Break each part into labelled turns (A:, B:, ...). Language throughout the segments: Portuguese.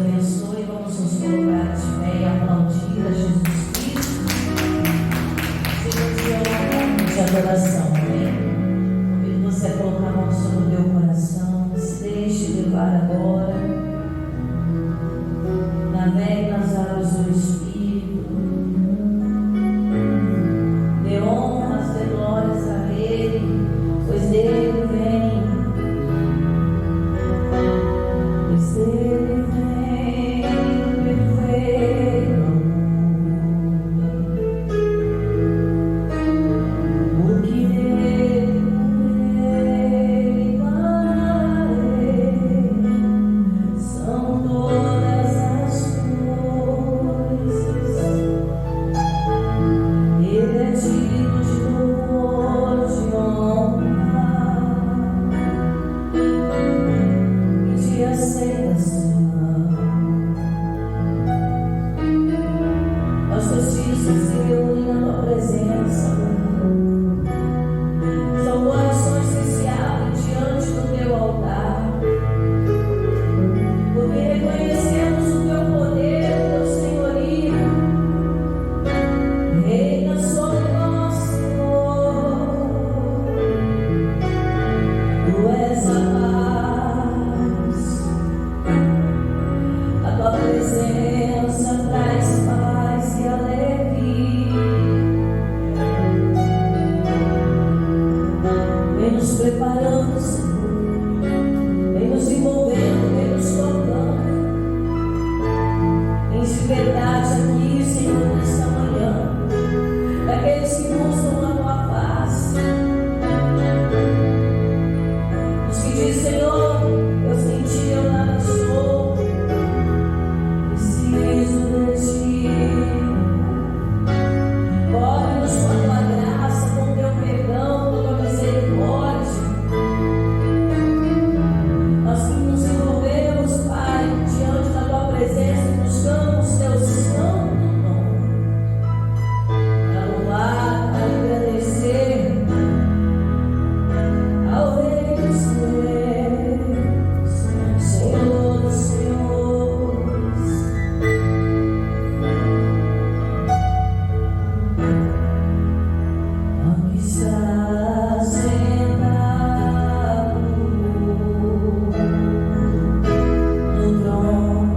A: abençoe. Vamos nos colocar de pé e aplaudir a Jesus Cristo. Senhor, te honra de adoração, amém? Convido você a colocar a mão sobre o teu coração. Se deixe levar agora. Navegue nas águas do Espírito. Dê honras, dê glórias a Ele, pois dele vem. Pois dele vem o perfeito amor. O que dele para ele são todas as coisas. Ele é digno de louvor, de honra e de aceitação. As justiças se reúnem na tua presença. São corações que se abrem diante do teu altar, porque reconhecemos o teu poder, o teu senhorio. Reina sobre nós, Senhor. Tu és a paz. A tua presença traz paz e alegria. Vem nos preparando, Senhor. Vem nos envolvendo, vem nos tocando. Vem de verdade aqui, Senhor, nesta manhã. Daqueles que buscam a tua face. Os que dizem, Senhor, eu sem ti eu nada sou. Preciso de ti. Cobre-nos com a tua graça, com o teu perdão, com a tua misericórdia. Nós que nos envolvemos, Pai, diante da tua presença e buscamos teu santo nome. Para louvar, para agradecer ao Rei dos Reis, Senhor dos Senhores. Aqui está sentado no trono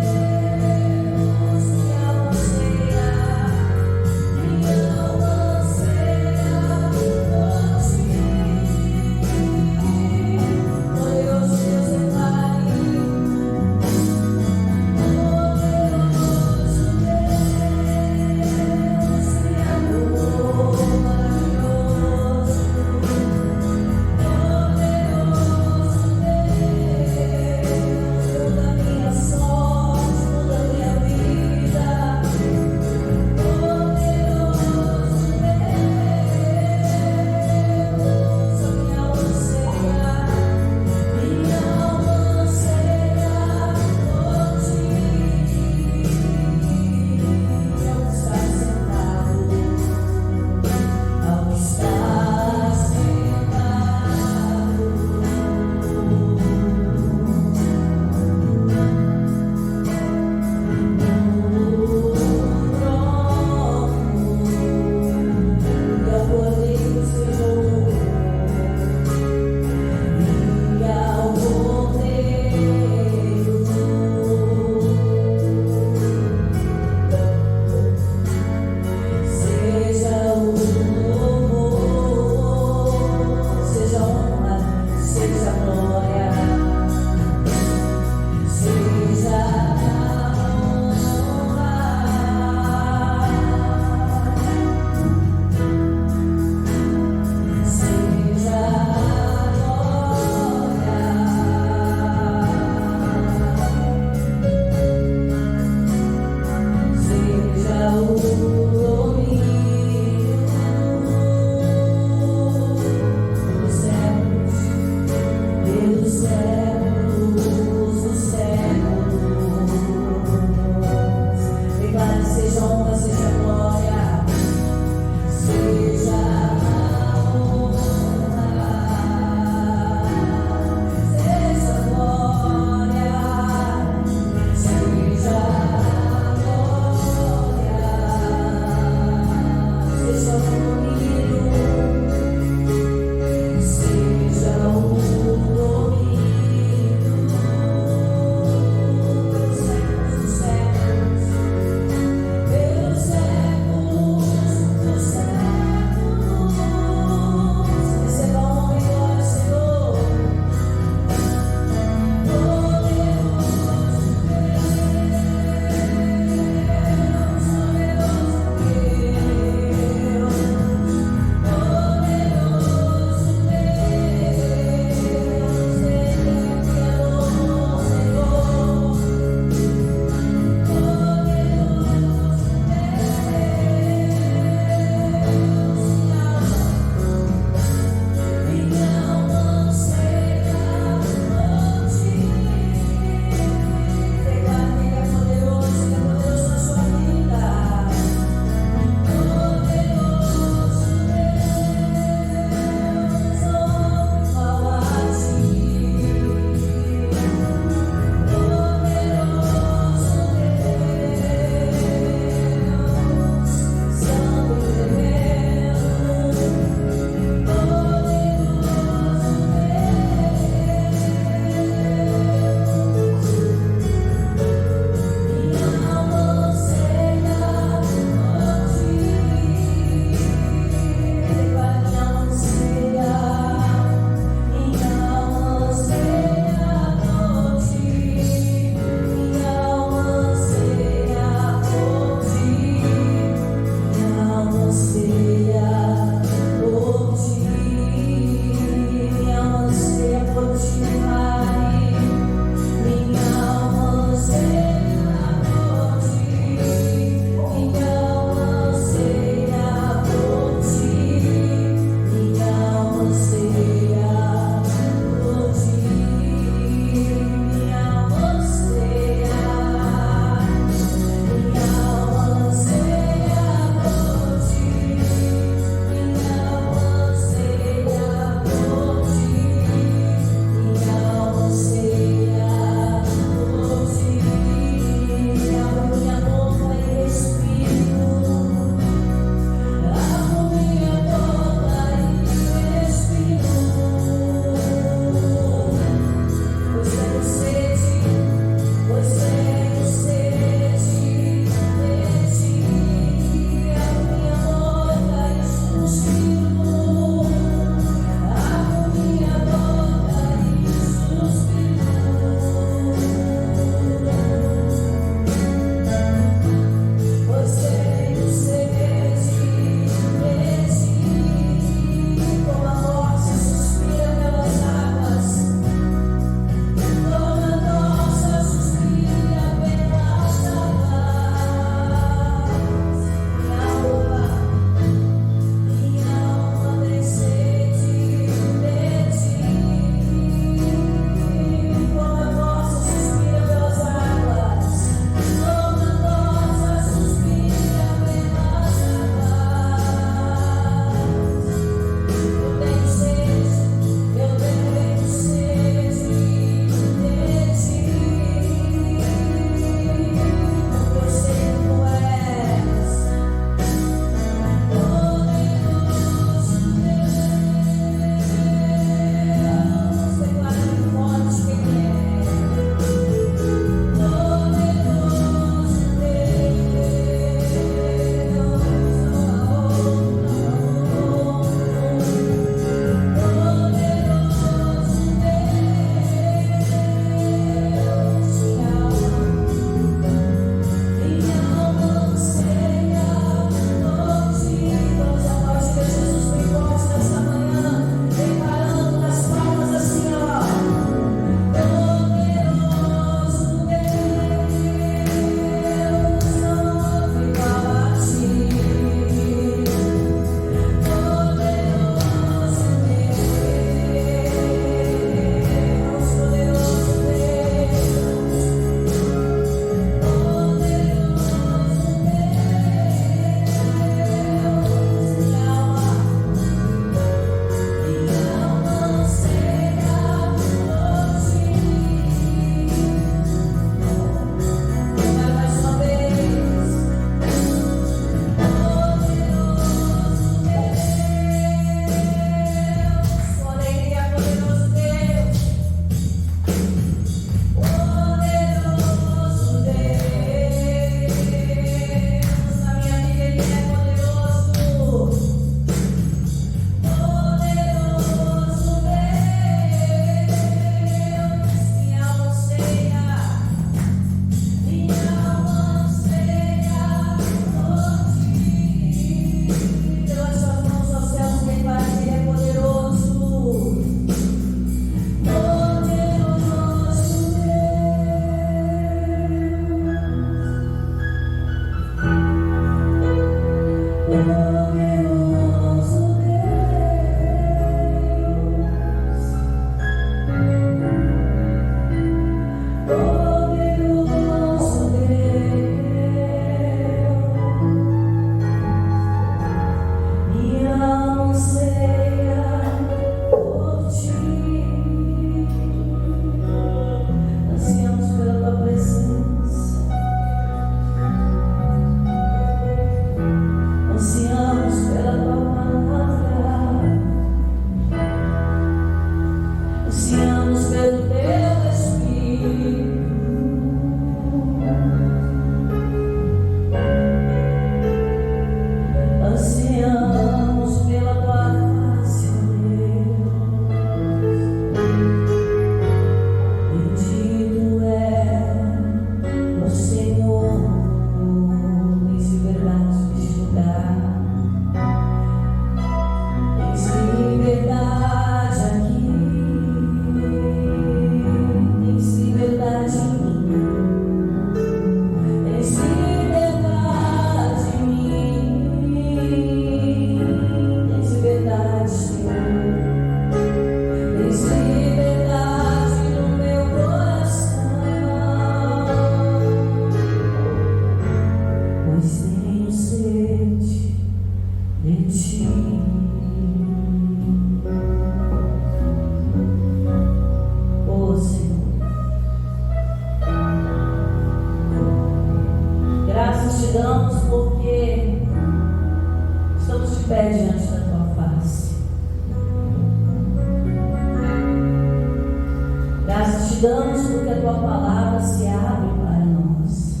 A: que a tua palavra se abre para nós.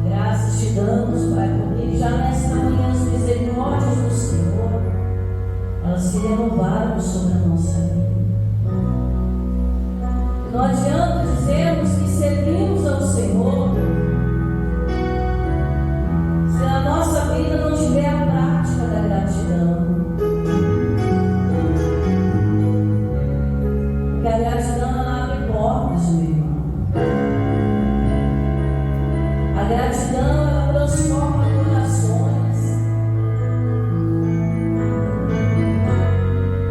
A: Graças te damos, Pai, porque já nesta manhã as misericórdias do Senhor, elas se renovaram sobre a nossa vida. E não adianta dizermos que servimos ao Senhor se a nossa vida não tiver a prática da gratidão. Porque a gratidão ela abre portas, meu irmão. A gratidão ela transforma corações.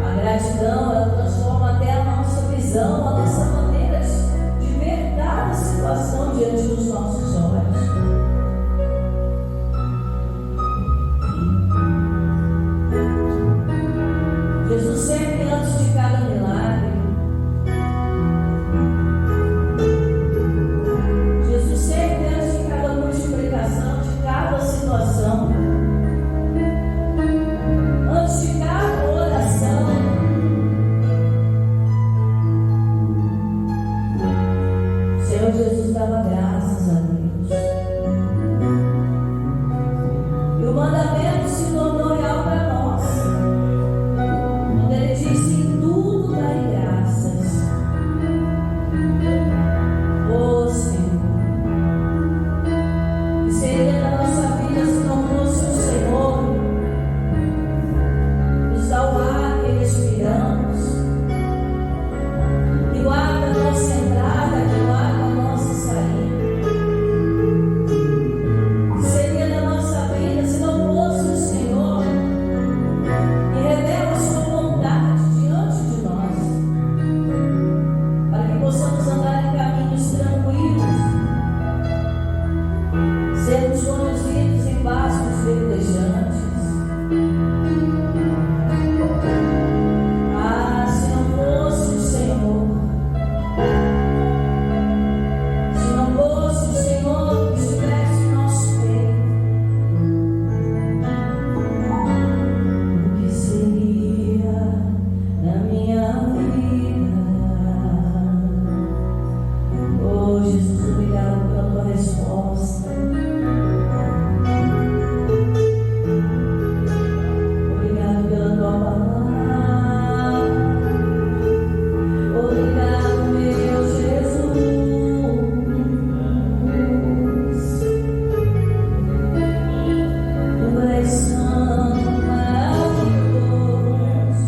A: A gratidão ela transforma até a nossa visão, a nossa maneira de ver cada situação diante dos nossos olhos. Jesus sempre antes de cada milagre, Jesus sempre antes de cada multiplicação, de cada situação, antes de cada oração, o Senhor Jesus dava graças a Deus. E o mandamento se tornou real para nós. Ele disse: em tudo dai graças. Ó Senhor, que seria da nossa vida se não fosse o Senhor nos dar o ar que respiramos, que guarda a nossa entrada, que guarda a nossa saída. Que seria da nossa vida se não fosse o Senhor que revela a sua vontade diante de nós, para que possamos andar em caminhos tranquilos, sermos conduzidos em pastos verdejantes. Ah, se não fosse o Senhor, se não fosse o Senhor que estivesse em nosso peito, o que seria da minha vida? Oh Jesus, obrigado pela tua resposta. Obrigado pela tua palavra. Obrigado, meu Jesus. Tu és santo, maravilhoso.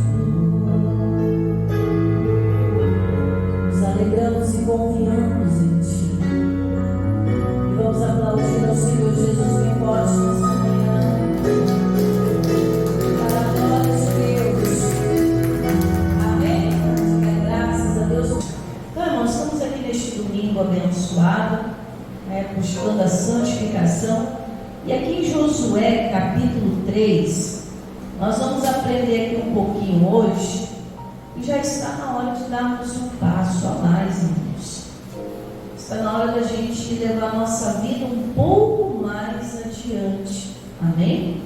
A: Nos alegramos e confiamos em Ti. E vamos aplaudir ao Senhor Jesus bem forte nessa manhã. Para a glória de Deus. Amém? Diga graças a Deus. Então, irmãos, estamos aqui neste domingo abençoado, buscando a santificação. E aqui em Josué, capítulo 3, nós vamos aprender aqui um pouquinho hoje. E já está na hora de darmos um passo a mais, irmãos. Está na hora da gente levar a nossa vida um pouco mais adiante. Amém?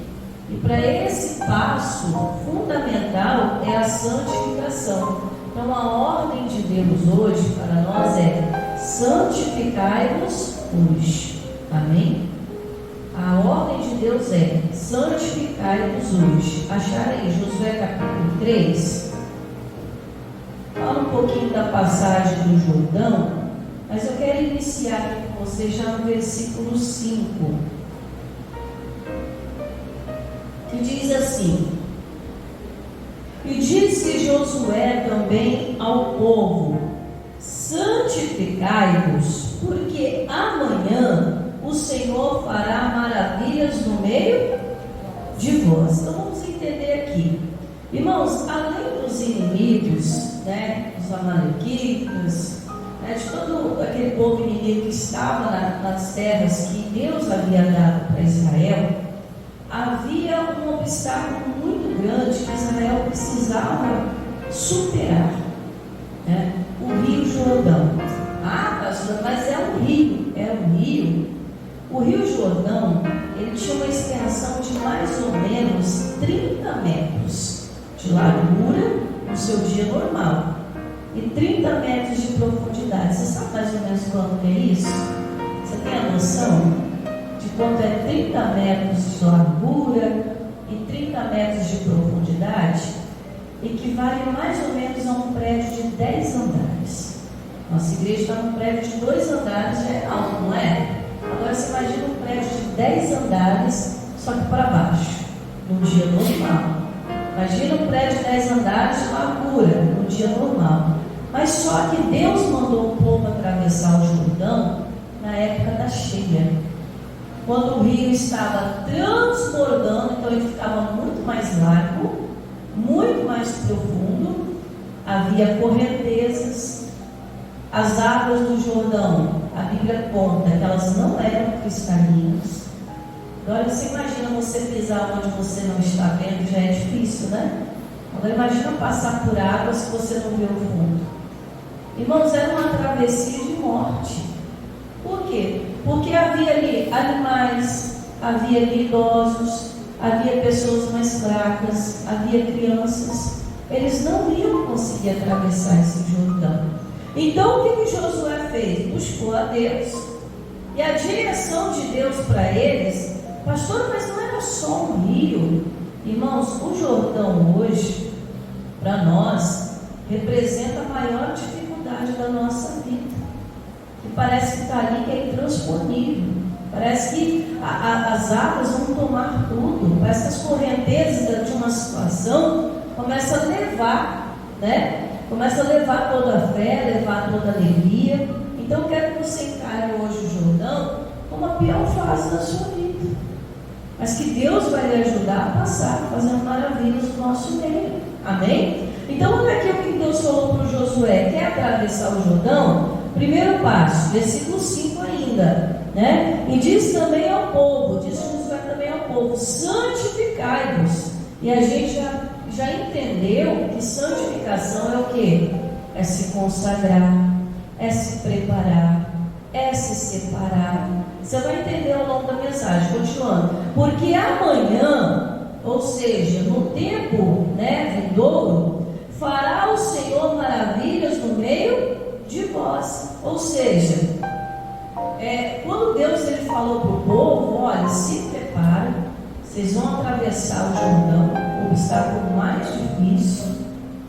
A: E para esse passo fundamental é a santificação. Então a ordem de Deus hoje para nós é: santificai-vos hoje. Amém? A ordem de Deus é: santificai-vos hoje. Acharam aí Josué capítulo 3? Fala um pouquinho da passagem do Jordão, mas eu quero iniciar aqui com você já no versículo 5, que diz assim: e disse Josué também ao povo: santificai-vos, porque amanhã o Senhor fará maravilhas no meio de vós. Então vamos entender aqui, irmãos, além dos inimigos, os amalequitas, de todo aquele povo inimigo que estava nas terras que Deus havia dado para Israel, havia um obstáculo muito grande que Israel precisava superar, o Rio Jordão. Ah, pastor, mas é um rio. O Rio Jordão, ele tinha uma extensão de mais ou menos 30 metros de largura no seu dia normal. e 30 metros de profundidade. Você sabe mais ou menos quanto é isso? Você tem a noção de quanto é 30 metros de largura e 30 metros de profundidade? Equivale mais ou menos a um prédio de 10 andares. Nossa igreja está num prédio de 2 andares, já é alto, não é? Agora você imagina um prédio de 10 andares, só que para baixo, num dia normal. Imagina um prédio de 10 andares de largura, num dia normal. Mas só que Deus mandou o povo atravessar o Jordão na época da cheia, quando o rio estava transbordando, então ele ficava muito mais largo, muito mais profundo, havia correntezas. As águas do Jordão, a Bíblia conta que elas não eram cristalinas. Agora você imagina você pisar onde você não está vendo, já é difícil, né? Agora imagina passar por águas que você não vê o fundo. Irmãos, era uma travessia de morte. Por quê? Porque havia ali animais, havia ali idosos, havia pessoas mais fracas, havia crianças. Eles não iam conseguir atravessar esse Jordão. Então o que Josué fez? Buscou a Deus. E a direção de Deus para eles, pastor, mas não era só um rio. Irmãos, o Jordão hoje, para nós, representa a maior dificuldade da nossa vida. E parece que está ali que é intransponível. Parece que as águas vão tomar tudo. Parece que as correntezas de uma situação começam a levar, né? Começa a levar toda a fé, levar toda a alegria. Então eu quero que você encare hoje o Jordão como a pior fase da sua vida, mas que Deus vai lhe ajudar a passar, fazendo maravilhas no nosso meio. Amém? Então olha aqui o que Deus falou para o Josué. Quer atravessar o Jordão? Primeiro passo, versículo 5 ainda, né? E diz também ao povo, diz Josué também ao povo: santificai-vos. E a gente já entendeu que santificação é o que? É se consagrar, é se preparar, é se separar. Você vai entender ao longo da mensagem, continuando. Porque amanhã, ou seja, no tempo, né, vindouro, fará o Senhor maravilhas no meio de vós. Ou seja, quando Deus ele falou para o povo: olha, se prepara, vocês vão atravessar o Jordão, o obstáculo mais difícil,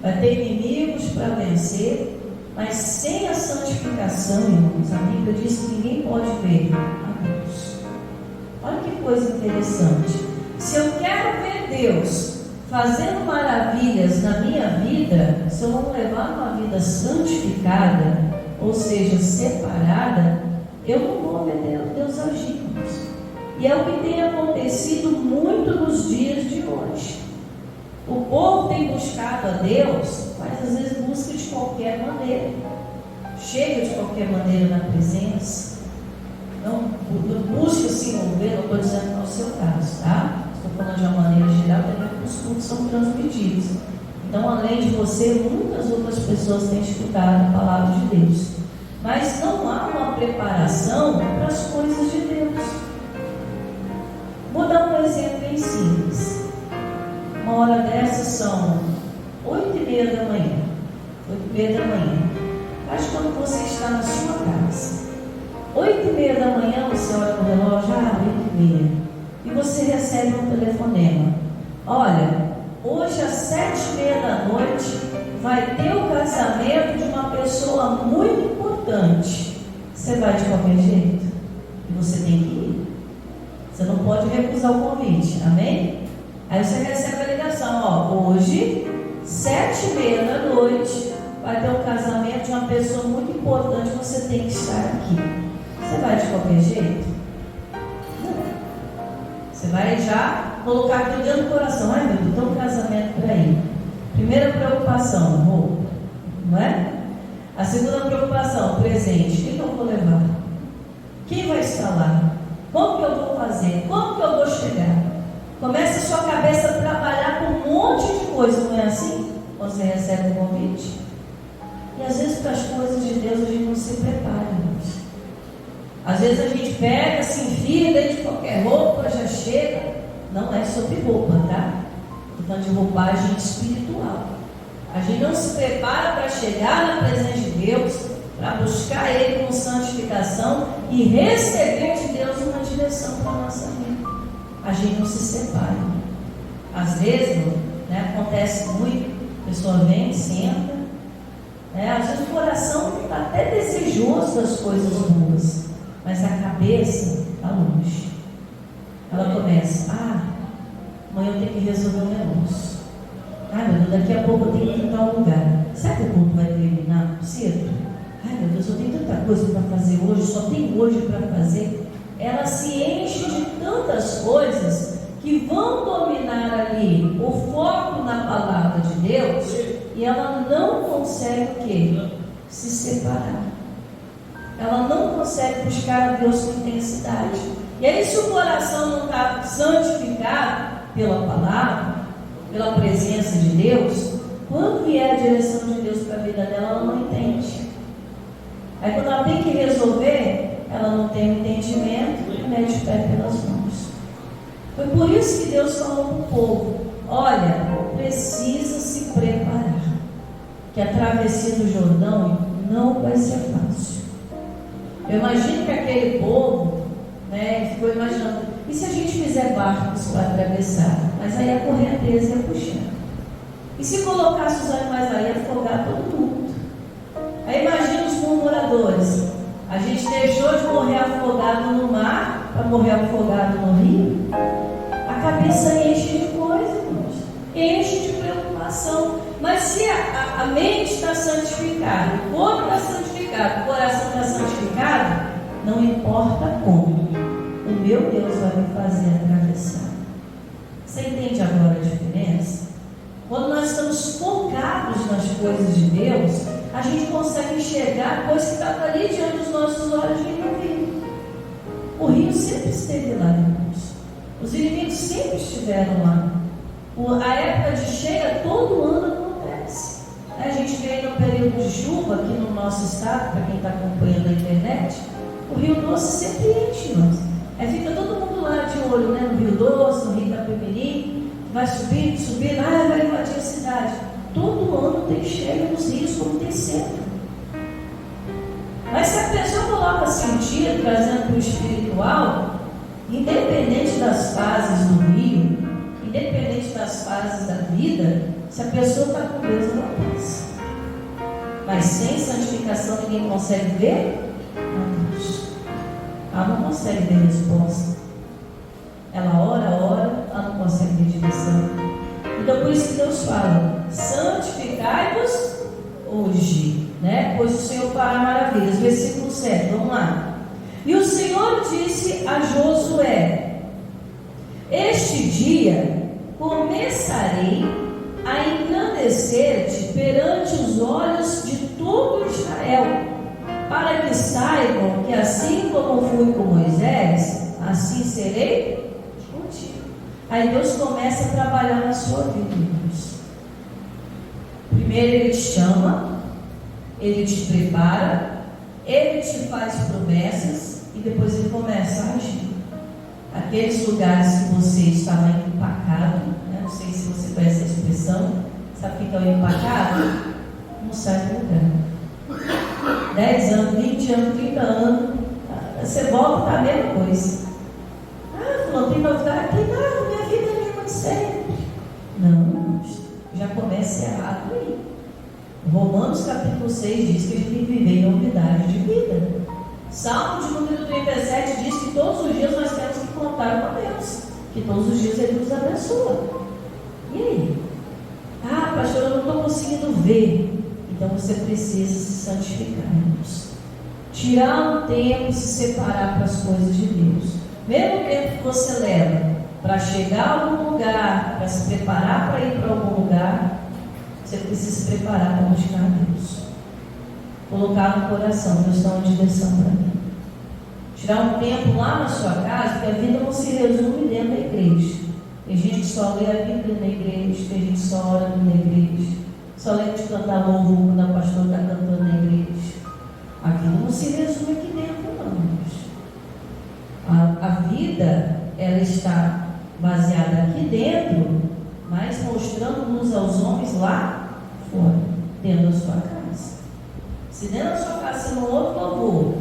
A: vai ter inimigos para vencer, mas sem a santificação, irmãos, a Bíblia diz que ninguém pode ver a Deus. Olha que coisa interessante. Se eu quero ver Deus fazendo maravilhas na minha vida, se eu não levar uma vida santificada, ou seja, separada, eu não vou ver Deus agir. E é o que tem acontecido muito nos dias de hoje. O povo tem buscado a Deus, mas às vezes busca de qualquer maneira, chega de qualquer maneira na presença, não busca se envolver. Não estou dizendo que não é o seu caso, tá? Estou falando de uma maneira geral, porque os cultos são transmitidos. Então, além de você, muitas outras pessoas têm escutado a palavra de Deus, mas não há uma preparação para as coisas de Deus. Vou dar um exemplo bem simples. Uma hora dessas são 8h30 da manhã. 8h30 da manhã. Acho que quando você está na sua casa, 8h30 da manhã, você olha no relógio, 8h30. E você recebe um telefonema: olha, hoje às 7h30 da noite vai ter o casamento de uma pessoa muito importante. Você vai de qualquer jeito? E você tem que ir. Você não pode recusar o convite, amém? Aí você recebe a ligação: hoje, 7h30 da noite, vai ter um casamento de uma pessoa muito importante, você tem que estar aqui. Você vai de qualquer jeito? Não. Você vai já colocar aquilo dentro do coração: ai meu Deus, tem um casamento para ir. Primeira preocupação, roupa, não é? A segunda preocupação, presente. O que eu vou levar? Quem vai estar lá? Como que eu vou fazer? Como que eu vou chegar? Começa a sua cabeça a trabalhar com um monte de coisa, não é assim? Você recebe um convite. E às vezes para as coisas de Deus a gente não se prepara, irmãos. Às vezes a gente pega, se enfia dentro de qualquer roupa, já chega. Não é sobre roupa, tá? Estou falando de roupagem espiritual. A gente não se prepara para chegar na presença de Deus, para buscar Ele com santificação e receber de Deus uma direção para a nossa vida. A gente não se separa. Às vezes, né, acontece muito, a pessoa vem, senta, né, às vezes o coração está até desejoso das coisas boas, mas a cabeça está longe. Ela começa, amanhã eu tenho que resolver um negócio. Meu Deus, daqui a pouco eu tenho que ir para um lugar. Será que o culto vai terminar cedo? Meu Deus, eu tenho tanta coisa para fazer hoje, só tenho hoje para fazer. Ela se enche de tantas coisas que vão dominar ali o foco na palavra de Deus, e ela não consegue o quê? Se separar. Ela não consegue buscar a Deus com intensidade. E aí, se o coração não está santificado pela palavra, pela presença de Deus, quando vier a direção de Deus para a vida dela, ela não entende. Aí quando ela tem que resolver, ela não tem o entendimento e mete o pé pelas mãos. Foi por isso que Deus falou para o povo: olha, precisa se preparar, que a travessia do Jordão não vai ser fácil. Eu imagino que aquele povo, né, ficou imaginando, e se a gente fizer barcos para atravessar? Mas aí a correnteza ia puxar. E se colocasse os animais aí, ia afogar todo mundo. Aí imagina os murmuradores. A gente deixou de morrer afogado no mar para morrer afogado no rio. A cabeça enche de coisa, irmãos. Enche de preocupação. Mas se a mente está santificada, o corpo está santificado, o coração está santificado, não importa como, o meu Deus vai me fazer atravessar. Você entende agora a diferença? Quando nós estamos focados nas coisas de Deus, a gente consegue enxergar coisas que estavam ali diante dos nossos olhos e não viu. O rio sempre esteve lá, irmãos. Os inimigos sempre estiveram lá. A época de cheia todo ano acontece. A gente vê no período de chuva aqui no nosso estado, para quem está acompanhando a internet, o Rio Doce sempre enche, irmãos. Aí fica todo mundo lá de olho, né? No Rio Doce, no Rio Itapemirim, vai subindo, vai invadir a cidade. Todo ano tem cheia nos rios, como tem sempre. Mas se a pessoa coloca sentido, trazendo para o espiritual, independente das fases do rio, independente das fases da vida, se a pessoa está com Deus, ela passa. Mas sem santificação ninguém consegue ver? Ela não consegue ver resposta. Ela ora, ela não consegue ver direção. Então por isso que Deus fala: santificai-vos hoje, né? Pois o Senhor fará maravilhas. Versículo 7, vamos lá. E o Senhor disse a Josué: este dia começarei a engrandecer-te perante os olhos de todo Israel, para que saibam que assim como fui com Moisés, assim serei contigo. Aí Deus começa a trabalhar na sua vida, irmãos. Primeiro Ele te chama, Ele te prepara, Ele te faz promessas e depois Ele começa a agir. Aqueles lugares que você estava empacado, né? Não sei se você conhece a expressão, sabe o que é o empacado? Não sai do lugar. 10 anos, 20 anos, 30 anos, você volta, está a mesma coisa. Fulano, tem novidade aqui? Não, minha vida é muito sempre. Não, já começa errado aí. Romanos capítulo 6 diz que a gente tem que viver em novidade de vida. Salmo de número 37 diz que todos os dias nós temos que contar com Deus, que todos os dias Ele nos abençoa. E aí? Pastor, eu não estou conseguindo ver. Então você precisa se santificar, irmãos. Tirar um tempo e se separar para as coisas de Deus. Mesmo tempo que você leva para chegar a algum lugar, para se preparar para ir para algum lugar, você precisa se preparar para buscar Deus. Colocar no coração: Deus dá uma direção para mim. Tirar um tempo lá na sua casa, porque a vida não se resume dentro da igreja. Tem gente que só lê a Bíblia na igreja, tem gente que só ora na igreja, só lembra de cantar louvor quando a pastora está cantando na igreja. A vida não se resume aqui dentro, não. A vida, ela está baseada aqui dentro, mas mostrando-nos aos homens lá fora. dentro da sua casa. Se dentro da sua casa você não ouve louvor,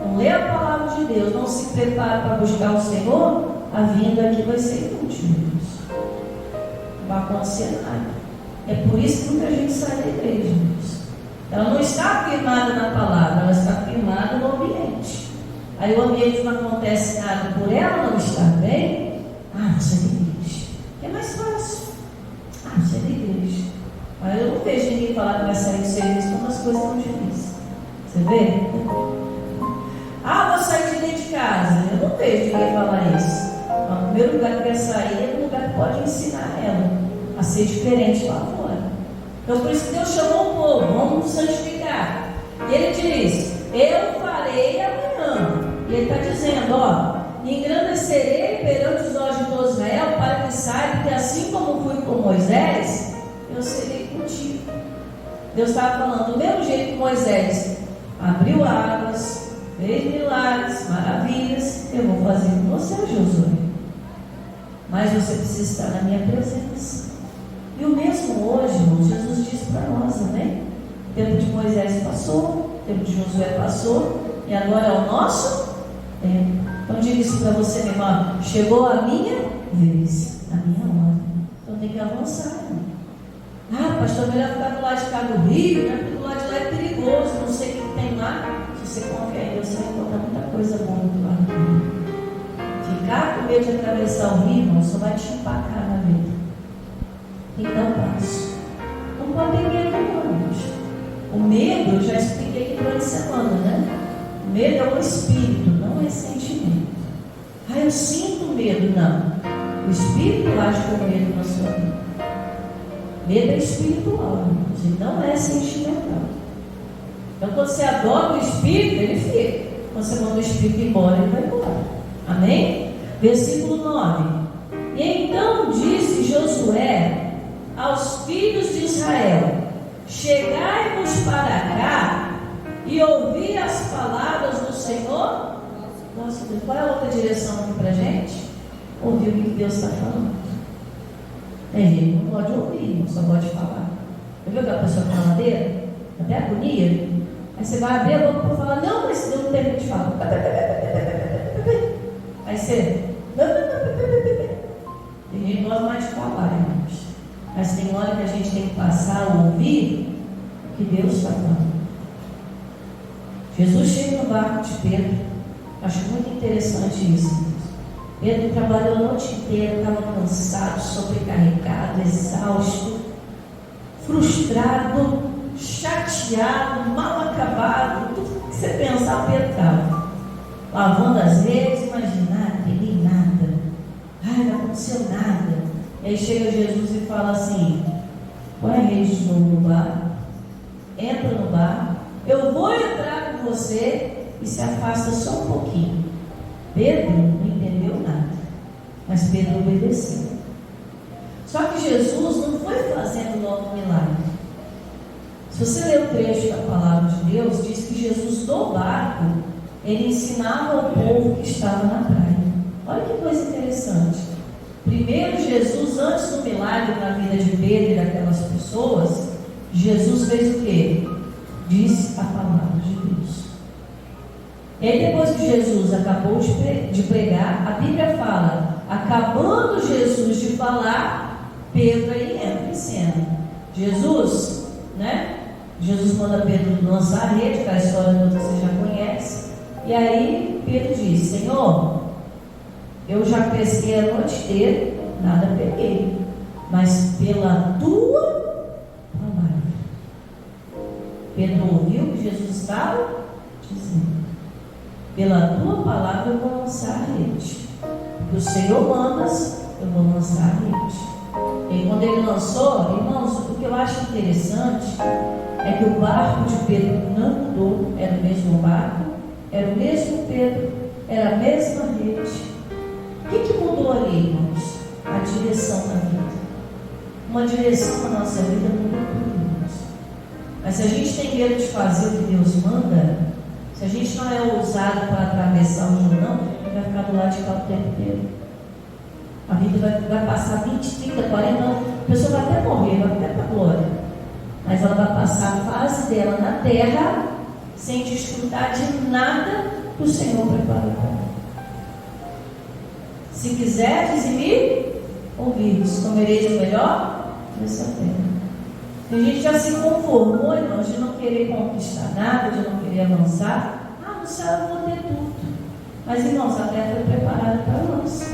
A: não lê a palavra de Deus, não se prepara para buscar o Senhor, a vinda aqui vai ser inútil. Não vai acontecer nada. É por isso que muita gente sai da igreja. Ela não está firmada na palavra, ela está firmada no ambiente. Aí o ambiente não acontece nada por ela não estar bem. Você é da igreja. É mais fácil. Você é da igreja. Mas eu não vejo ninguém falar que vai sair do serviço quando as coisas estão difíceis. Você vê? Vou sair de dentro de casa. Eu não vejo ninguém falar isso. Mas o primeiro lugar que quer sair é um lugar que pode ensinar ela a ser diferente lá fora. Então por isso que Deus chamou o povo, vamos nos santificar. E Ele diz, eu farei amanhã. E Ele está dizendo, engrandecerei perante os olhos de todo Israel, para que saiba que assim como fui com Moisés, eu serei contigo. Deus estava falando, do mesmo jeito que Moisés abriu águas, fez milagres, maravilhas, eu vou fazer com você, Josué. Mas você precisa estar na minha presença. E o mesmo hoje, irmãos, Jesus disse para nós, amém? O tempo de Moisés passou, o tempo de Josué passou, e agora é o nosso tempo. Então diga isso para você, meu irmão, chegou a minha vez, a minha hora. Então tem que avançar, irmão. Pastor, melhor ficar do lado de cá do rio, né? Porque do lado de lá é perigoso, não sei o que tem lá. Se você confia em Deus, você vai encontrar muita coisa boa do lado do rio. Ficar com medo de atravessar o rio, irmão, só vai te empacar na vida. Tem que dar um passo. Não pode ter medo, não, irmãos. O medo, eu já expliquei aqui durante a semana, né? O medo é um espírito, não é sentimento. Eu sinto medo, não. O espírito age com medo na sua vida. Medo é espiritual, irmãos, não é sentimental. Então, quando você adora o espírito, ele fica. Quando você manda o espírito embora, ele vai embora. Amém? Versículo 9. E então disse Josué aos filhos de Israel: chegai-vos para cá e ouvi as palavras do Senhor. Nossa Deus, qual é a outra direção aqui para a gente? Ouvir o que Deus está falando. Tem gente que não pode ouvir, não só pode falar. Já viu aquela pessoa faladeira? Até agonia. Aí você vai abrir a boca para falar, não, mas Deus não tem que te falar. Aí você. Tem gente que gosta mais de falar, irmãos. Mas tem hora que a gente tem que passar a ouvir o que Deus está falando. Jesus chega no barco de Pedro. Acho muito interessante isso. Pedro trabalhou a noite inteira, estava cansado, sobrecarregado, exausto, frustrado, chateado, mal acabado. Tudo que você pensar, Pedro estava lavando as redes, imaginar, peguei nada. Não aconteceu nada. E aí chega Jesus e fala assim: põe a rede de novo no barco, entra no barco, eu vou entrar com você e se afasta só um pouquinho. Pedro não entendeu nada, mas Pedro obedeceu. Só que Jesus não foi fazendo logo um milagre. Se você ler o trecho da palavra de Deus, diz que Jesus do barco, ele ensinava ao povo que estava na praia. Olha que coisa interessante. Primeiro Jesus, antes do milagre na vida de Pedro e daquelas pessoas, Jesus fez o quê? Disse a palavra de Deus. E aí depois que Jesus acabou de pregar, a Bíblia fala, acabando Jesus de falar, Pedro aí entra em cena. Jesus, né? Jesus manda Pedro lançar a rede, que é a história toda que você já conhece. E aí Pedro diz: Senhor, eu já pesquei a noite inteira, nada peguei, mas pela tua palavra. Pedro ouviu o que Jesus estava dizendo. Pela tua palavra eu vou lançar a rede. Porque o Senhor manda, eu vou lançar a rede. E quando ele lançou, irmãos, o que eu acho interessante é que o barco de Pedro não mudou, era o mesmo barco, era o mesmo Pedro, era a mesma rede. O que mudou ali, irmãos? A direção da vida. Uma direção na nossa vida muda tudo, irmãos. Mas se a gente tem medo de fazer o que Deus manda, se a gente não é ousado para atravessar o Jordão, vai ficar do lado de cá o tempo inteiro. A vida vai passar 20, 30, 40 anos, a pessoa vai até morrer, vai até para a glória. mas ela vai passar a fase dela na terra sem desfrutar de nada que o Senhor preparou para ela. Se quiserdes e me ouvirdes, comereis o melhor dessa terra. A gente já se conformou, irmãos, de não querer conquistar nada, de não querer avançar. No céu eu vou ter tudo. Mas, irmãos, a terra foi preparada para nós,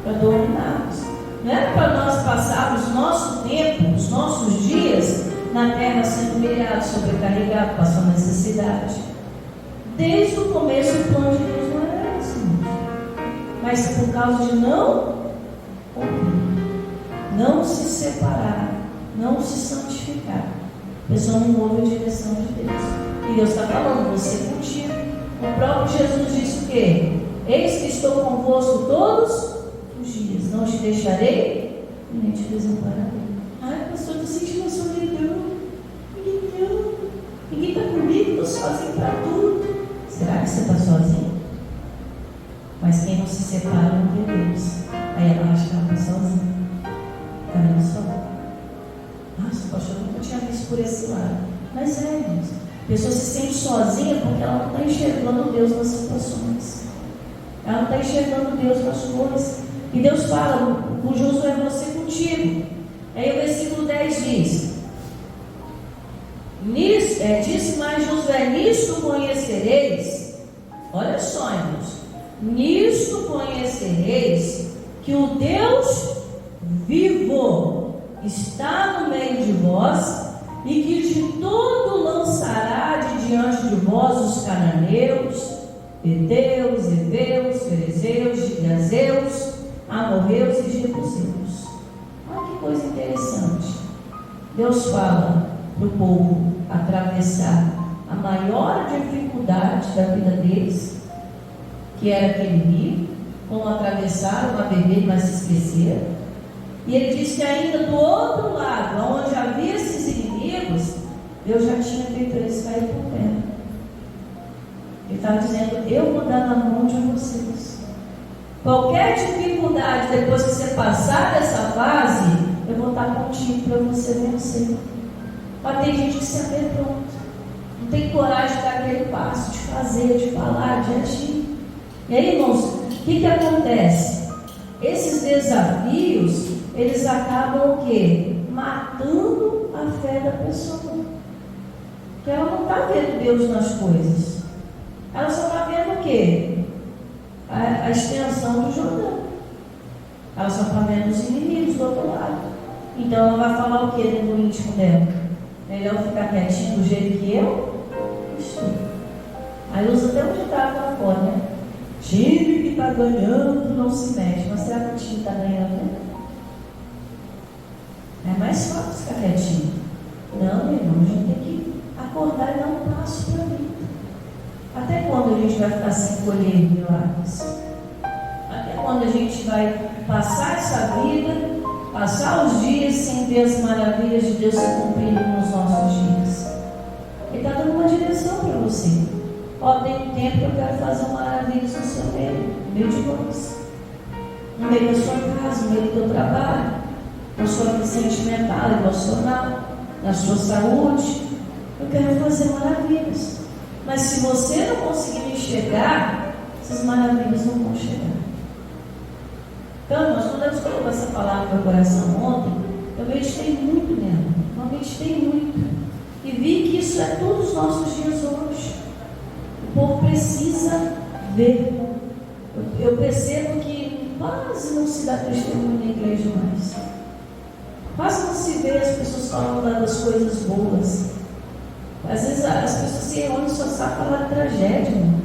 A: para dominarmos. Não era para nós passarmos nosso tempo, os nossos dias na terra sendo humilhados, sobrecarregados, passando necessidade. Desde o começo o plano de Deus não era esse, irmãos. Mas por causa de não ouvir, não se separar, não se santificar, a pessoa não ouve a direção de Deus. E Deus está falando, você contigo. O próprio Jesus disse o quê? Eis que estou convosco todos os dias, não te deixarei e nem te desampararei. Ai, pastor, estou sentindo a solidão. Ninguém está comigo, estou sozinho para tudo. Será que você está sozinho? Mas quem não se separa não vê Deus. Aí ela acha que ela está sozinha. Está vendo só? Nossa, pastor, eu nunca tinha visto por esse lado. Mas é, irmãos. A pessoa se sente sozinha porque ela não está enxergando Deus nas situações. Ela não está enxergando Deus nas coisas. E Deus fala, o justo é você contigo. Aí o versículo 10 diz: disse mais Josué, nisto conhecereis, olha só, irmãos, nisto conhecereis que o Deus vivo está no meio de vós, e que de todo lançará de diante de vós os cananeus, heteus, heveus, ferezeus, gigazeus, amorreus e jebuseus. Olha que coisa interessante. Deus fala para o povo atravessar a maior dificuldade da vida deles, que era aquele rio, como atravessaram a beber, mas se esqueceram. E ele diz que ainda do outro lado, onde havia esses inimigos, Deus já tinha feito eles cair por terra. Ele estava dizendo, eu vou dar na mão de vocês. Qualquer dificuldade, depois que você passar dessa fase, eu vou estar contigo para você vencer. Mas tem gente que se amedronta, não tem coragem de dar aquele passo, de fazer, de falar, de agir. E aí, irmãos, o que acontece? Esses desafios, eles acabam o quê? Matando a fé da pessoa. Porque ela não está vendo Deus nas coisas. Ela só está vendo o quê? A extensão do Jordão. Ela só está vendo os inimigos do outro lado. Então ela vai falar o quê dentro do íntimo dela? Melhor ficar quietinho do jeito que eu estou. Aí usa até um ditado lá fora, né? Time que está ganhando não se mexe. Mas será que o time está ganhando? É mais fácil ficar quietinho. Não, meu irmão, a gente tem que acordar e dar um passo para a vida. Até quando a gente vai ficar sem colher milagres? Até quando a gente vai passar essa vida, passar os dias sem ver as maravilhas de Deus se cumprindo nos nossos dias? Ele está dando uma direção para você. Ó, tem um tempo que eu quero fazer maravilhas no seu meio, no meio de nós, no meio da sua casa, no meio do teu trabalho, na sua vida sentimental, emocional, na sua saúde. Eu quero fazer maravilhas. Mas se você não conseguir enxergar, essas maravilhas não vão chegar. Então, nós, quando Deus colocou essa palavra no meu coração ontem, eu meditei muito nela. Eu meditei muito. E vi que isso é todos os nossos dias hoje. O povo precisa ver. Eu percebo que quase não se dá testemunho na igreja mais. Quase não se vê as pessoas falando das coisas boas. Às vezes as pessoas se reúnem e só sabem falar de tragédia, irmão.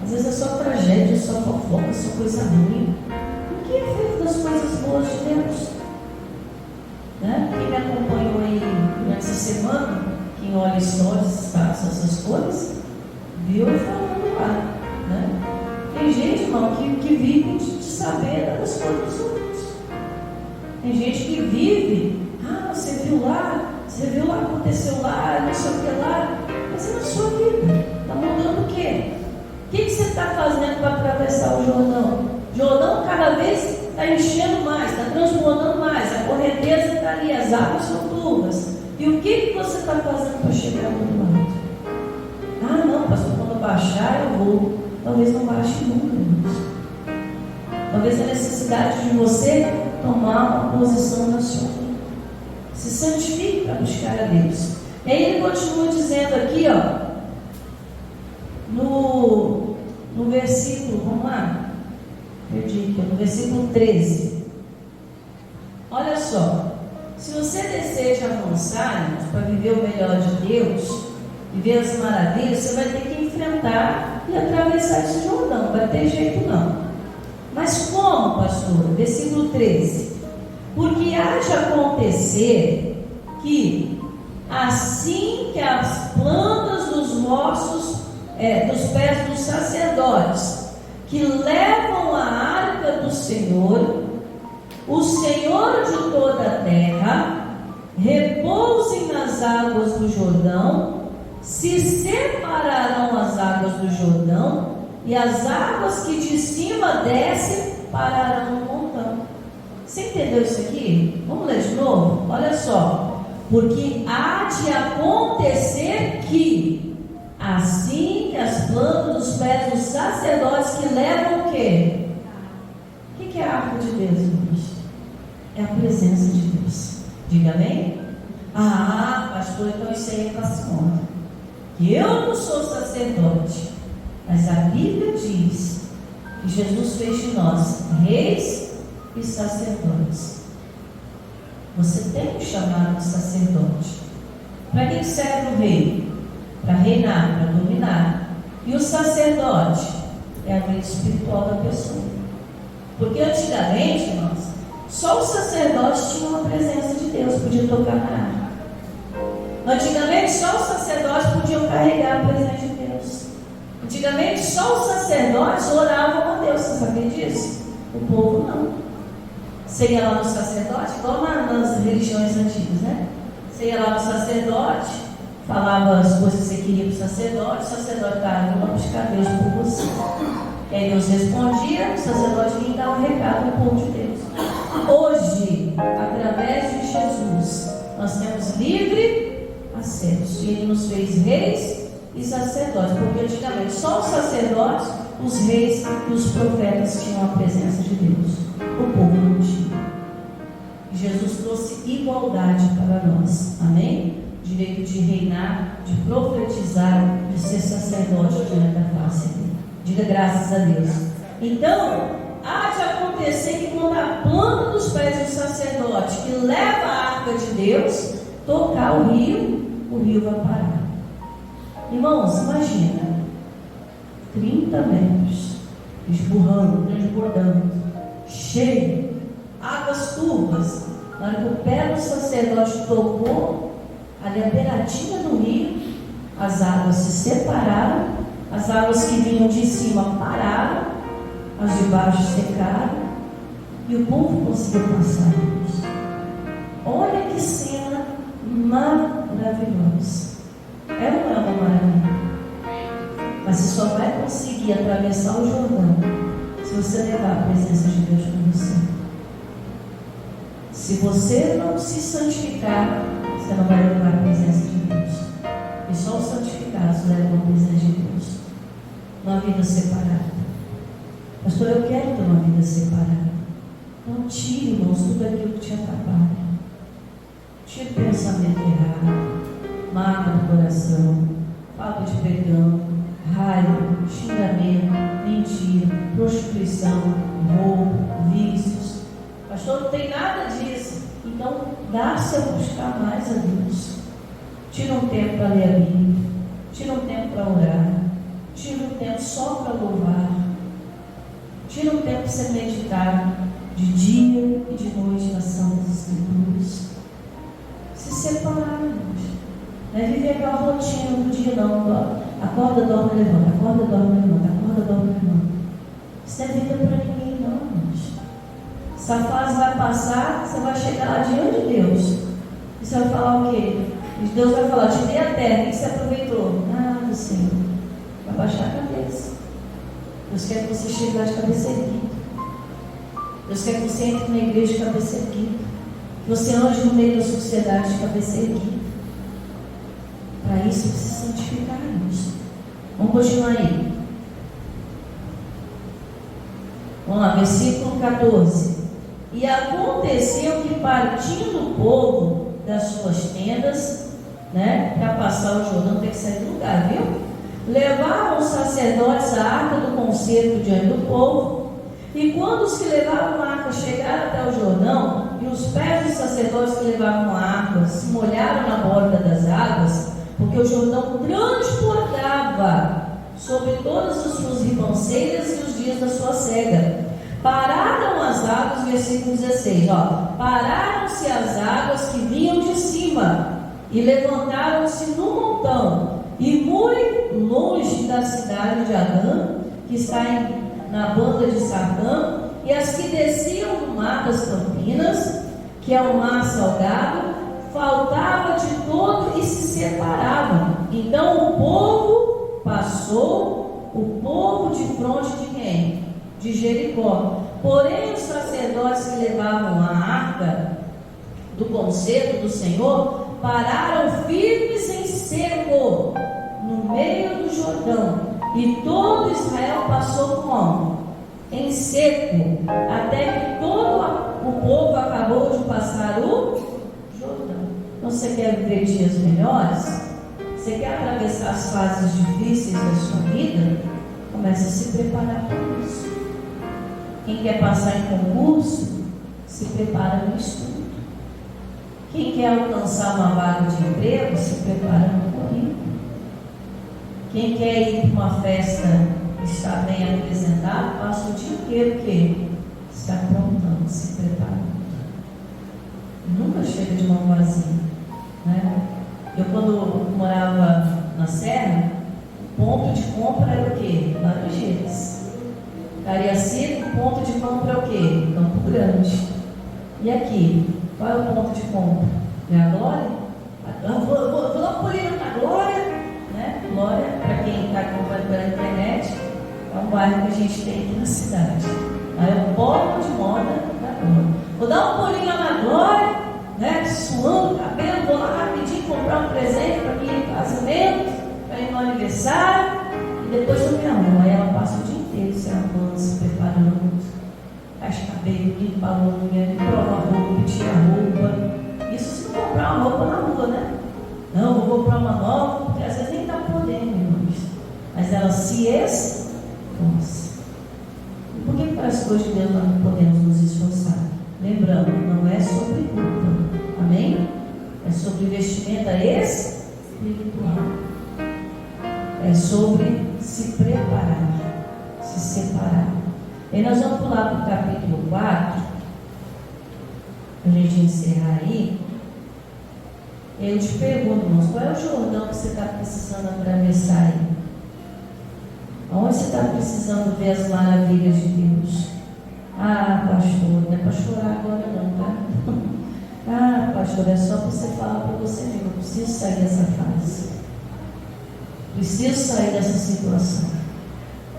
A: Às vezes é só tragédia, só fofoca, só coisa ruim. O que é feito das coisas boas de Deus? Né? Quem me acompanhou aí durante essa semana, quem olha histórias, essas coisas, viu eu falando lá. Né? Tem gente, irmão, que vive de saber das coisas dos outros. Tem gente que vive, você viu lá, aconteceu lá, não sei o que lá, mas é na sua vida. Está mudando o quê? O que você está fazendo para atravessar o Jordão? O Jordão cada vez está enchendo mais, está transbordando mais, a correnteza está ali, as águas são turvas. E o que você está fazendo para chegar ao outro lado? Ah, não, pastor, quando eu baixar eu vou. Talvez não baixe nunca, irmãos. Talvez a necessidade de você tomar uma posição na sua vida. Se santifique para buscar a Deus. E aí ele continua dizendo aqui, ó, no versículo, vamos lá, perdi aqui, no versículo 13. Olha só, se você deseja avançar, irmãos, para viver o melhor de Deus, viver as maravilhas, você vai ter que enfrentar e atravessar esse Jordão, não vai ter jeito não. Mas como, pastor? Versículo 13. Porque há de acontecer que, assim que as plantas dos pés dos sacerdotes que levam a arca do Senhor, o Senhor de toda a terra, repousem nas águas do Jordão, se separarão as águas do Jordão, e as águas que de cima descem pararão no montão. Você entendeu isso aqui? Vamos ler de novo? Olha só. Porque há de acontecer que, assim que as plantas dos pés dos sacerdotes que levam o quê? O que é a arca de Deus, irmãos? É a presença de Deus. Diga amém? Ah, pastor, então isso aí é para a senhora. Que eu não sou sacerdote, mas a Bíblia diz que Jesus fez de nós reis e sacerdotes. Você tem um chamado de sacerdote. Para quem serve o rei? Para reinar, para dominar. E o sacerdote é a vida espiritual da pessoa. Porque antigamente, irmãos, só os sacerdotes tinham a presença de Deus, podiam tocar na arca. Antigamente só os sacerdotes podiam carregar a presença de Deus. Antigamente só os sacerdotes oravam a Deus. Você sabia disso? O povo não. Você ia lá no sacerdote, igual nas religiões antigas, né? Você ia lá no sacerdote, falava as coisas que você queria para o sacerdote estava, vou buscar Deus por você. E aí Deus respondia, o sacerdote vinha dar um recado ao povo de Deus. Hoje, através de Jesus, nós temos livre acesso. E Ele nos fez reis e sacerdotes, porque antigamente só os sacerdotes, os reis e os profetas tinham a presença de Deus. O povo não tinha. E Jesus trouxe igualdade para nós. Amém? Direito de reinar, de profetizar, de ser sacerdote diante da face dele. Diga graças a Deus. Então, há de acontecer que quando a planta dos pés do sacerdote que leva a arca de Deus tocar o rio vai parar. Irmãos, imagina 30 metros esburrando, transbordando, cheio, águas turvas. Na hora que o pé do sacerdote tocou, ali a beiradinha do rio, as águas se separaram, as águas que vinham de cima pararam, as de baixo secaram, e o povo conseguiu passar. Olha que cena maravilhosa. É ou não é uma maravilha? Mas você só vai conseguir atravessar o Jordão se você levar a presença de Deus com você. Se você não se santificar, você não vai levar a presença de Deus. E só os santificados levam a presença de Deus. Uma vida separada. Pastor, eu quero ter uma vida separada. Não tire, irmãos, tudo aquilo que te atrapalha. Tire pensamento errado, mágoa do coração, falta de perdão, raiva, xingamento, mentira, prostituição, roubo, vícios. Pastor, não tem nada disso. Então, dá-se a buscar mais a Deus. Tira um tempo para ler a Bíblia, tira um tempo para orar, tira um tempo só para louvar, tira um tempo para você meditar de dia e de noite nas Santas Escrituras. Se separar, irmãos. Não é viver aquela rotina do dia, não. Acorda, dorme, levanta. Acorda, dorme, levanta. Acorda, dorme, levanta. Isso não é vida para ninguém, não, irmãos. Essa fase vai passar, você vai chegar lá diante de Deus. E você vai falar o quê? E Deus vai falar, te dei a terra, o que você aproveitou? Nada, Senhor. Vai baixar a cabeça. Deus quer que você chegue lá de cabeça erguida. Deus quer que você entre na igreja de cabeça erguida. Que você ande no meio da sociedade de cabeça erguida. Para isso precisa santificar isso. Vamos continuar aí. Vamos lá, versículo 14. E aconteceu que, partindo o povo das suas tendas, para passar o Jordão, tem que sair do lugar, viu? Levavam os sacerdotes a arca do concerto diante do povo. E quando os que levavam a arca chegaram até o Jordão, e os pés dos sacerdotes que levavam a arca se molharam na borda das águas, porque o Jordão transbordava sobre todas as suas ribanceiras e os dias da sua cega. Pararam as águas, versículo 16, pararam-se as águas que vinham de cima, e levantaram-se no montão, e muito longe da cidade de Adã, que está na banda de Sartã, e as que desciam do mar das Campinas, que é o mar salgado, faltava de todo e se separavam. Então o povo passou, o povo de fronte de quem? De Jericó. Porém os sacerdotes que levavam a arca do concerto do Senhor pararam firmes em seco no meio do Jordão, e todo Israel passou como? Em seco, até que todo o povo acabou de passar o Jordão. Então você quer viver dias melhores? Você quer atravessar as fases difíceis da sua vida? Comece a se preparar para isso. Quem quer passar em concurso, se prepara no estudo. Quem quer alcançar uma vaga de emprego, se prepara no currículo. Quem quer ir para uma festa e estar bem apresentado, passa o dia inteiro que está aprontando, se preparando. Nunca chega de mão vazia, Eu, quando morava na Serra, o ponto de compra era o quê? Laranjeiras. Cariacica, o ponto de compra é o quê? Campo Grande. E aqui, qual é o ponto de compra? É a Glória? Vou dar um pulinho na Glória, Glória, para quem está acompanhando pela internet, é um bairro que a gente tem aqui na cidade. É o polo de moda da Glória. Vou dar um pulinho lá na Glória, suando o cabelo, vou lá rapidinho comprar um presente para mim no casamento, para ir no aniversário, e depois eu me arrumo. Aí ela passa o dia inteiro se arrumando, se preparando, faz cabelo, limpa a unha, prova a roupa, tira a roupa. Isso se não comprar uma roupa na rua, Não, vou comprar uma nova, porque às vezes nem está podendo, irmãos. Mas ela se esforça. E por que para as coisas de Deus nós não podemos nos esforçar? Lembrando, não é sobre culpa, amém? É sobre vestimenta espiritual. É sobre se preparar, se separar. E nós vamos pular para o capítulo 4, para a gente encerrar aí. Eu te pergunto, irmãos, qual é o Jordão que você está precisando atravessar aí? Onde você está precisando ver as maravilhas de Deus? Ah, pastor, não é para chorar agora não, tá? Ah, pastor, é só para você falar para você mesmo. Eu preciso sair dessa fase. Preciso sair dessa situação.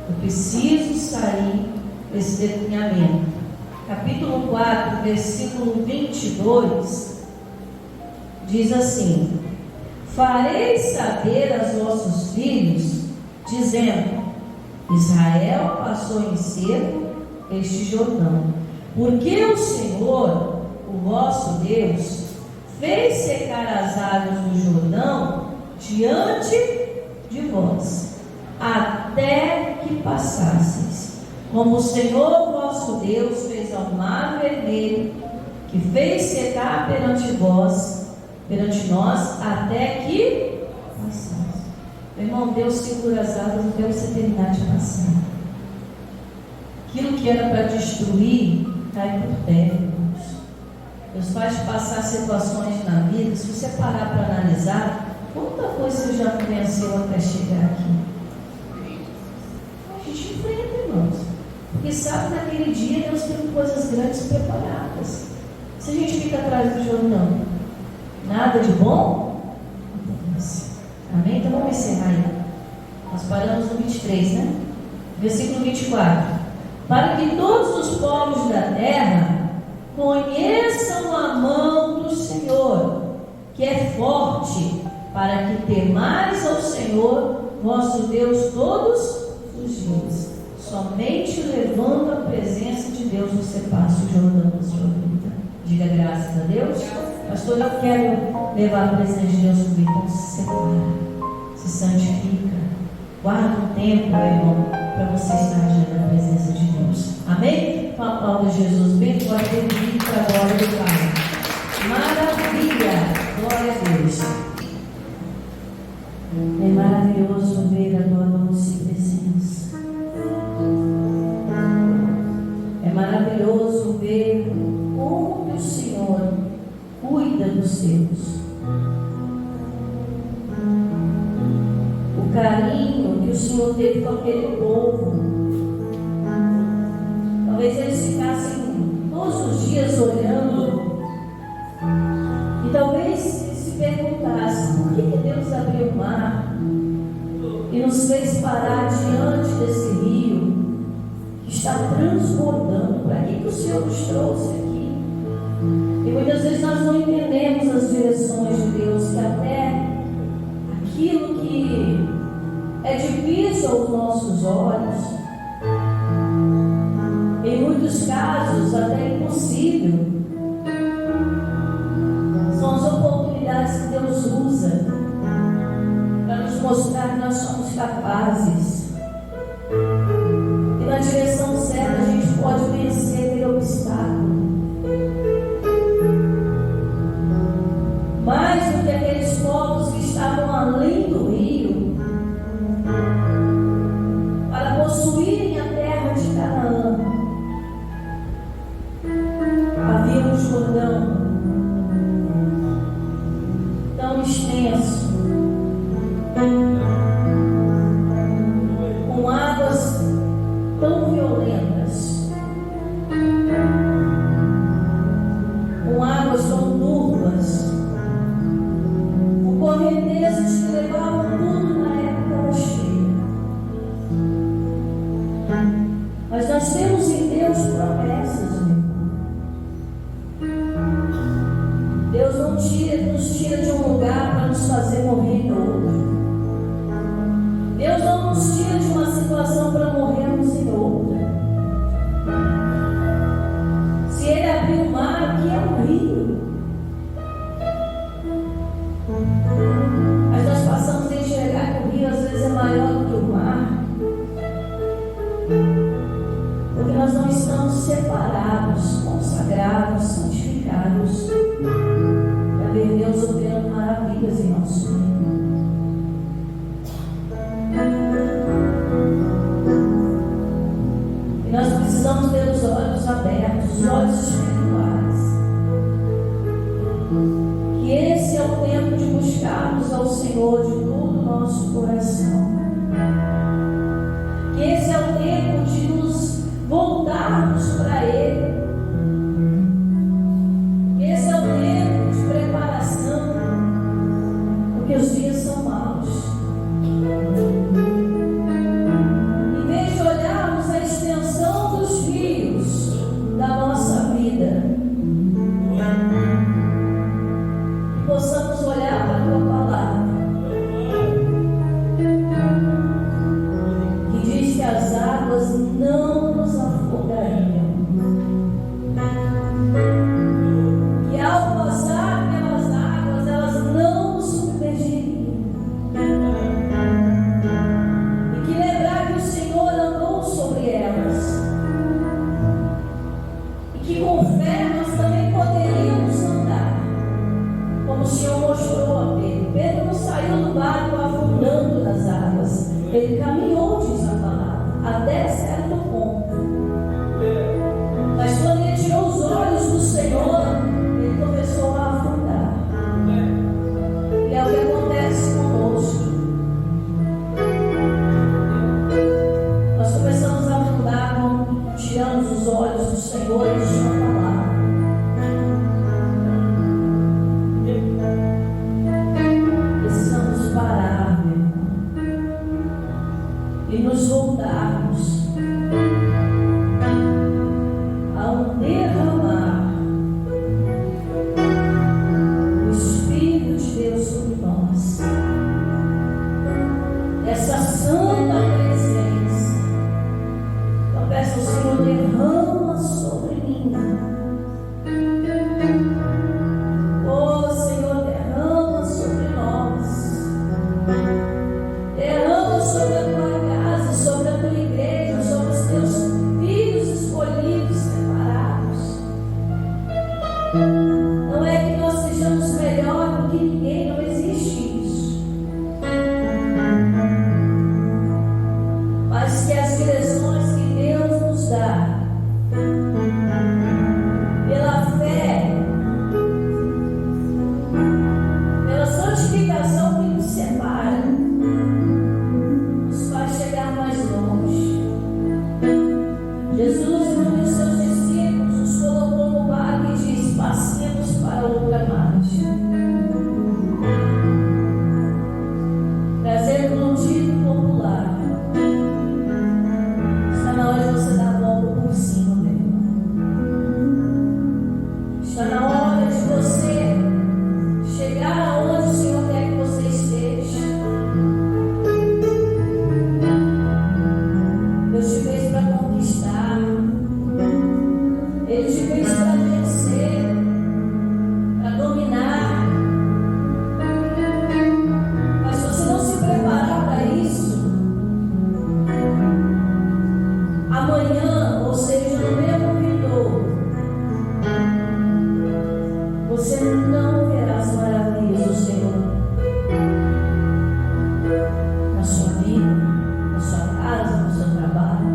A: Eu preciso sair desse definhamento. Capítulo 4, versículo 22, diz assim: farei saber aos vossos filhos, dizendo: Israel passou em seco este Jordão, porque o Senhor, o vosso Deus, fez secar as águas do Jordão diante de vós, até que passasseis, como o Senhor vosso Deus fez ao mar vermelho, que fez secar perante vós, perante nós, até que passasse. Meu irmão, Deus segura as águas até você terminar de passar. Aquilo que era para destruir, cai por terra, irmãos. Deus faz passar situações na vida. Se você parar para analisar, quanta coisa você já venceu até chegar aqui? A gente enfrenta, irmãos, porque sabe que naquele dia Deus tem coisas grandes preparadas. Se a gente fica atrás do Jordão, nada de bom acontece. Amém? Então vamos encerrar aí. Nós paramos no 23, Versículo 24. Para que todos os povos da terra conheçam a mão do Senhor, que é forte, para que temais ao Senhor, vosso Deus, todos os dias. Somente levando a presença de Deus você passa o Jordão da sua vida. Diga graças a Deus. Pastor, eu quero levar a presença de Deus comigo. Então se separa, se santifica. Guarda um tempo, meu irmão, para você estar diante da presença de Deus. Amém? Com a palavra de Jesus, bem glória a Deus, para a glória do Pai. Maravilha! Glória a Deus. É maravilhoso ver a tua doce presença. É maravilhoso ver como que o Senhor cuida dos seus. O carinho que o Senhor teve com aquele povo. Talvez eles ficassem todos os dias olhando. E talvez se perguntassem: por que Deus abriu o mar e nos fez parar diante desse rio que está transbordando? Para que o Senhor nos trouxe aqui? E muitas vezes nós não entendemos as direções de Deus, que até aquilo que é difícil aos nossos olhos, em muitos casos até impossível, são as oportunidades que Deus usa para nos mostrar que nós somos capazes, e na direção certa a gente pode vencer aquele obstáculo. Mais do que aqueles povos que estavam além do rio, para possuírem a terra de Canaã, havia um Jordão tão extenso, com águas tão violentas, com águas tão turvas, com correntezas que levavam tudo na época da cheia. Mas nós temos em Deus promessas, meu irmão. Deus não nos tira de um lugar para nos fazer morrer em outro. Deus não nos tira de uma situação para morrermos em outra. Se Ele abrir o mar, aqui é um rio. Mas nós passamos a enxergar que o rio às vezes é maior do que o mar, porque nós não estamos separados, consagrados, santificados, para ver Deus operando maravilhas em nosso meio. E nós precisamos ter os olhos abertos, os olhos espirituais. Que esse é o tempo de buscarmos ao Senhor de todo o nosso coração. Que esse é o tempo de nos voltarmos para Ele. Que esse é o tempo de preparação, porque os dias são maus. Em vez de olharmos a extensão dos rios da nossa vida, que possamos olhar para a Tua palavra, que diz que as águas não nos afogariam, que ao passar pelas águas elas não nos submergiriam, e que lembrar que o Senhor andou sobre elas, e que com fé nós também poderíamos andar, como o Senhor mostrou a Pedro. Pedro não saiu do barco afundando nas águas, ele caminhou, diz a palavra, até certo ponto. Mas quando ele tirou os olhos do Senhor, ele começou a afundar. E é o que acontece conosco. Nós começamos a afundar quando tiramos os olhos do Senhor e de Sua palavra. Precisamos parar, meu irmão, e nos voltarmos a um derramar o Espírito de Deus sobre nós. Derrama sobre a tua casa, sobre a tua igreja, sobre os teus filhos escolhidos, separados. Não é que nós sejamos melhor do que ninguém, não existe isso. Mas que as direções que Deus nos dá, pela fé, pela santificação que nos separa, nos faz chegar mais longe. Jesus, em nome dos seus discípulos, nos colocou no barco e diz: passemos para outra margem. Trazendo um título popular. Está na hora de você dar a volta por cima dele. Está na hora de você chegar aonde o Senhor quer que você esteja. Deus te fez para conquistar. Ele te fez para vencer, para dominar. Mas se você não se preparar para isso, amanhã, ou seja, no mesmo vindouro, você não verá as maravilhas do Senhor na sua vida, na sua casa, no seu trabalho.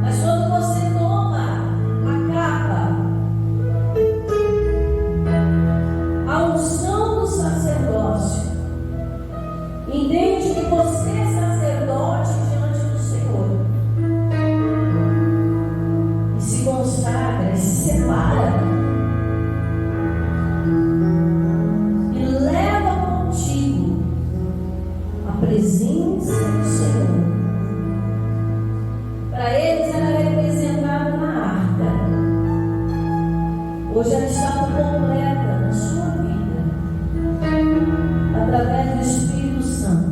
A: Mas quando você toma a capa, a unção do sacerdócio, entende que você é sacerdote diante do Senhor, e se consagra, e se separa, e leva contigo a presença do Senhor. Para eles era representada na arca. Hoje ela está completa na sua vida, através do Espírito Santo,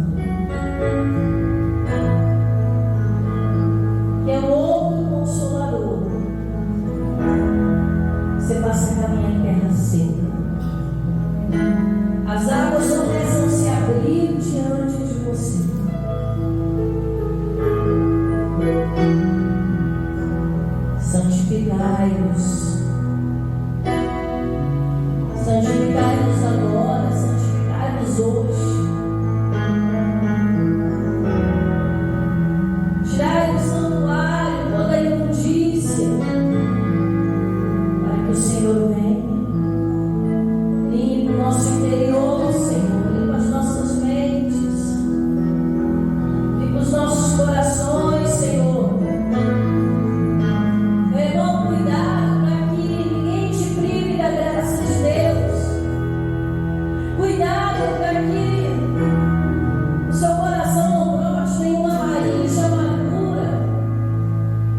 A: que é o outro consolador. Você passa a caminhar em terra seca. As águas começam a se abrir diante de você. Santificai-vos. Santificai-vos agora, santificai-vos hoje. Tirai do santuário toda a imundícia, para que o Senhor venha. Limpe o nosso interior, Senhor. Limpa as nossas mentes. Limpa os nossos corações, Senhor. Meu irmão, cuidado para que ninguém te prive da graça de Deus. Cuidado para que o seu coração não brote nenhuma raiz de amargura,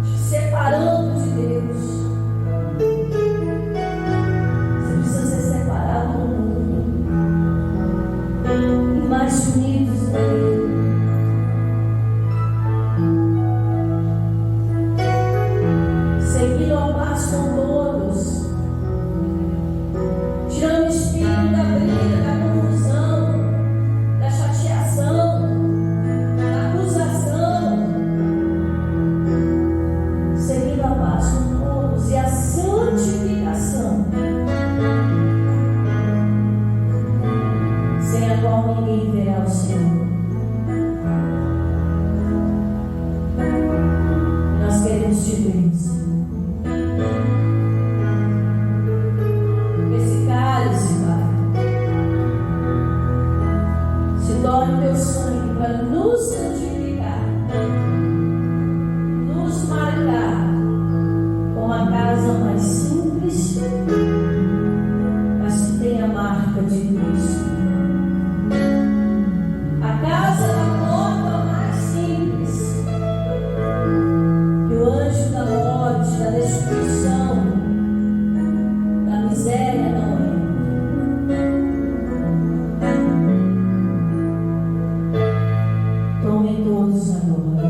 A: te separando de Deus. Você precisa ser separado do mundo e mais unidos a Ele. Seguindo ao passo com todos, tirando o espírito da briga, da confusão, da chateação, da acusação, seguindo a paz com todos e a santificação, sem a qual ninguém verá o Senhor. Nós queremos te ver, Senhor. Esse cálice, Pai, se torne teu sangue para nos santificar, nos marcar com uma casa mais simples, mas que tem a marca de Cristo. A casa da porta mais simples, que o anjo da morte, da destruição, da miséria não é. Tomem todos agora.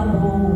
A: amor